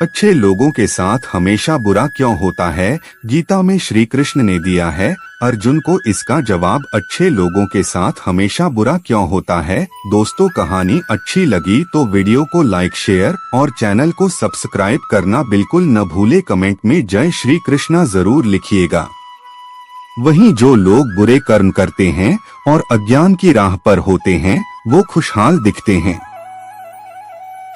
अच्छे लोगों के साथ हमेशा बुरा क्यों होता है? गीता में श्री कृष्ण ने दिया है अर्जुन को इसका जवाब। अच्छे लोगों के साथ हमेशा बुरा क्यों होता है? दोस्तों, कहानी अच्छी लगी तो वीडियो को लाइक, शेयर और चैनल को सब्सक्राइब करना बिल्कुल न भूले। कमेंट में जय श्री कृष्णा जरूर लिखिएगा। वहीं जो लोग बुरे कर्म करते हैं और अज्ञान की राह पर होते हैं वो खुशहाल दिखते हैं।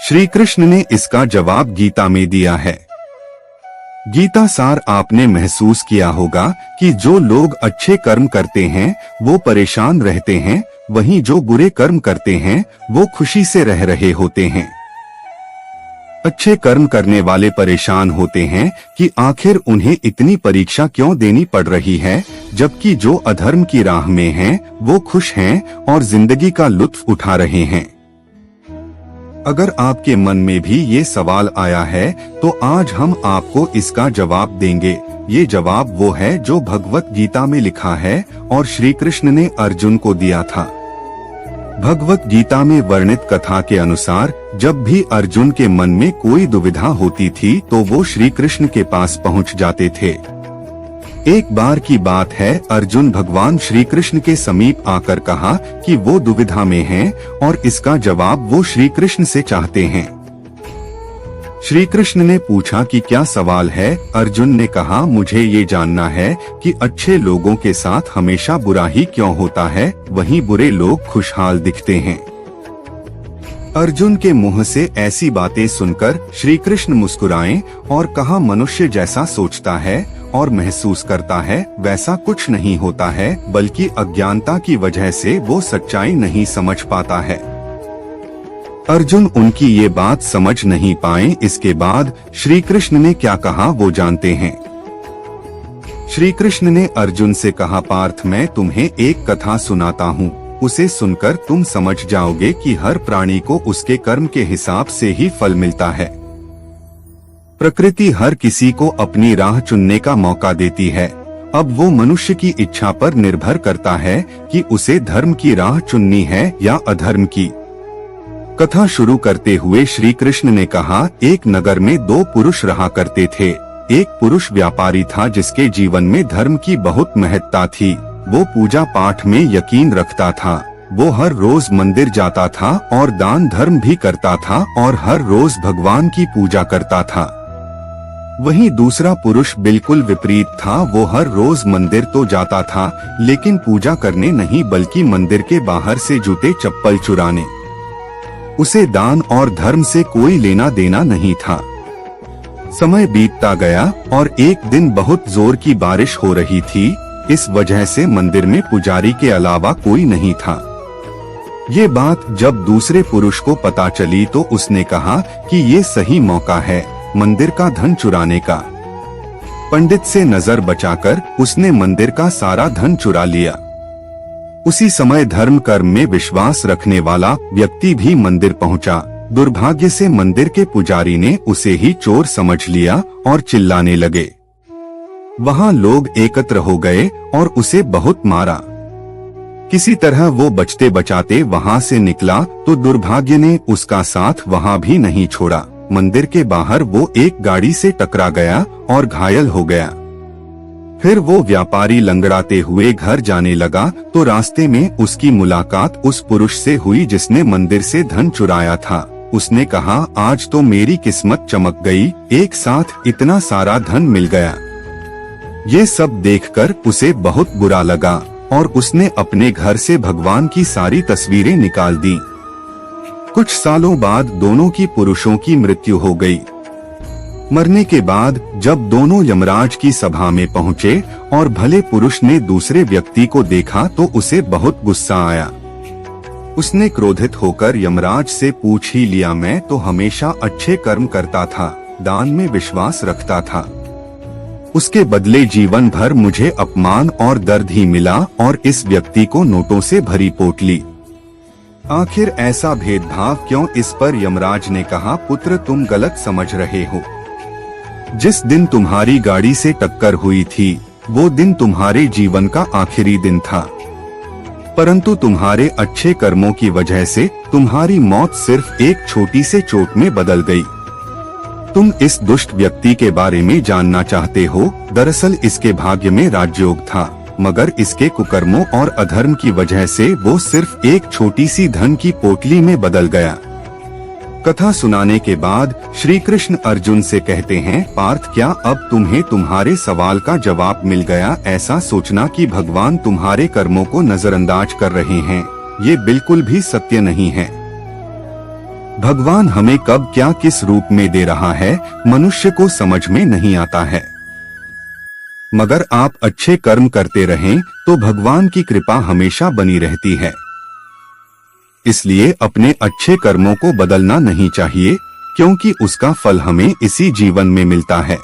श्री कृष्ण ने इसका जवाब गीता में दिया है। गीता सार आपने महसूस किया होगा कि जो लोग अच्छे कर्म करते हैं वो परेशान रहते हैं, वहीं जो बुरे कर्म करते हैं वो खुशी से रह रहे होते हैं। अच्छे कर्म करने वाले परेशान होते हैं कि आखिर उन्हें इतनी परीक्षा क्यों देनी पड़ रही है, जबकि जो अधर्म की राह में हैं वो खुश हैं और जिंदगी का लुत्फ उठा रहे हैं। अगर आपके मन में भी ये सवाल आया है तो आज हम आपको इसका जवाब देंगे। ये जवाब वो है जो भगवत गीता में लिखा है और श्री कृष्ण ने अर्जुन को दिया था। भगवत गीता में वर्णित कथा के अनुसार जब भी अर्जुन के मन में कोई दुविधा होती थी तो वो श्री कृष्ण के पास पहुंच जाते थे। एक बार की बात है, अर्जुन भगवान श्री कृष्ण के समीप आकर कहा कि वो दुविधा में हैं और इसका जवाब वो श्री कृष्ण से चाहते हैं। श्री कृष्ण ने पूछा कि क्या सवाल है? अर्जुन ने कहा, मुझे ये जानना है कि अच्छे लोगों के साथ हमेशा बुरा ही क्यों होता है, वहीं बुरे लोग खुशहाल दिखते हैं। अर्जुन के मुंह से ऐसी बातें सुनकर श्री कृष्ण मुस्कुराए और कहा, मनुष्य जैसा सोचता है और महसूस करता है वैसा कुछ नहीं होता है, बल्कि अज्ञानता की वजह से वो सच्चाई नहीं समझ पाता है। अर्जुन उनकी ये बात समझ नहीं पाए। इसके बाद श्री कृष्ण ने क्या कहा वो जानते हैं। श्री कृष्ण ने अर्जुन से कहा, पार्थ, मैं तुम्हें एक कथा सुनाता हूँ, उसे सुनकर तुम समझ जाओगे कि हर प्राणी को उसके कर्म के हिसाब से ही फल मिलता है। प्रकृति हर किसी को अपनी राह चुनने का मौका देती है। अब वो मनुष्य की इच्छा पर निर्भर करता है कि उसे धर्म की राह चुननी है या अधर्म की। कथा शुरू करते हुए श्री कृष्ण ने कहा, एक नगर में दो पुरुष रहा करते थे। एक पुरुष व्यापारी था जिसके जीवन में धर्म की बहुत महत्ता थी। वो पूजा पाठ में यकीन रखता था। वो हर रोज मंदिर जाता था और दान धर्म भी करता था और हर रोज भगवान की पूजा करता था। वहीं दूसरा पुरुष बिल्कुल विपरीत था। वो हर रोज मंदिर तो जाता था लेकिन पूजा करने नहीं, बल्कि मंदिर के बाहर से जूते चप्पल चुराने। उसे दान और धर्म से कोई लेना देना नहीं था। समय बीतता गया और एक दिन बहुत जोर की बारिश हो रही थी। इस वजह से मंदिर में पुजारी के अलावा कोई नहीं था। ये बात जब दूसरे पुरुष को पता चली तो उसने कहा कि ये सही मौका है मंदिर का धन चुराने का। पंडित से नजर बचाकर उसने मंदिर का सारा धन चुरा लिया। उसी समय धर्म कर्म में विश्वास रखने वाला व्यक्ति भी मंदिर पहुंचा। दुर्भाग्य से मंदिर के पुजारी ने उसे ही चोर समझ लिया और चिल्लाने लगे। वहां लोग एकत्र हो गए और उसे बहुत मारा। किसी तरह वो बचते बचाते वहां से निकला तो दुर्भाग्य ने उसका साथ वहां भी नहीं छोड़ा। मंदिर के बाहर वो एक गाड़ी से टकरा गया और घायल हो गया। फिर वो व्यापारी लंगड़ाते हुए घर जाने लगा तो रास्ते में उसकी मुलाकात उस पुरुष से हुई जिसने मंदिर से धन चुराया था। उसने कहा, आज तो मेरी किस्मत चमक गई, एक साथ इतना सारा धन मिल गया। ये सब देखकर उसे बहुत बुरा लगा और उसने अपने घर से भगवान की सारी तस्वीरें निकाल दी। कुछ सालों बाद दोनों की पुरुषों की मृत्यु हो गई। मरने के बाद जब दोनों यमराज की सभा में पहुंचे और भले पुरुष ने दूसरे व्यक्ति को देखा तो उसे बहुत गुस्सा आया। उसने क्रोधित होकर यमराज से पूछ ही लिया, मैं तो हमेशा अच्छे कर्म करता था, दान में विश्वास रखता था, उसके बदले जीवन भर मुझे अपमान और दर्द ही मिला और इस व्यक्ति को नोटों से भरी पोटली। आखिर ऐसा भेदभाव क्यों? इस पर यमराज ने कहा, पुत्र, तुम गलत समझ रहे हो। जिस दिन तुम्हारी गाड़ी से टक्कर हुई थी वो दिन तुम्हारे जीवन का आखिरी दिन था, परंतु तुम्हारे अच्छे कर्मों की वजह से तुम्हारी मौत सिर्फ एक छोटी से चोट में बदल गई। तुम इस दुष्ट व्यक्ति के बारे में जानना चाहते हो। दरअसल इसके भाग्य में राजयोग था, मगर इसके कुकर्मों और अधर्म की वजह से वो सिर्फ एक छोटी सी धन की पोटली में बदल गया। कथा सुनाने के बाद श्री कृष्ण अर्जुन से कहते हैं, पार्थ, क्या अब तुम्हें तुम्हारे सवाल का जवाब मिल गया? ऐसा सोचना कि भगवान तुम्हारे कर्मों को नजरअंदाज कर रहे हैं, ये बिल्कुल भी सत्य नहीं है। भगवान हमें कब क्या किस रूप में दे रहा है, मनुष्य को समझ में नहीं आता है। मगर आप अच्छे कर्म करते रहें तो भगवान की कृपा हमेशा बनी रहती है। इसलिए अपने अच्छे कर्मों को बदलना नहीं चाहिए, क्योंकि उसका फल हमें इसी जीवन में मिलता है।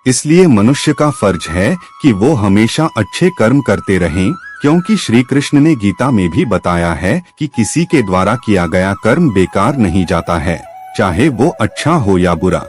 इसलिए मनुष्य का फर्ज है कि वो हमेशा अच्छे कर्म करते रहें, क्योंकि श्री कृष्ण ने गीता में भी बताया है कि किसी के द्वारा किया गया कर्म बेकार नहीं जाता है, चाहे वो अच्छा हो या बुरा।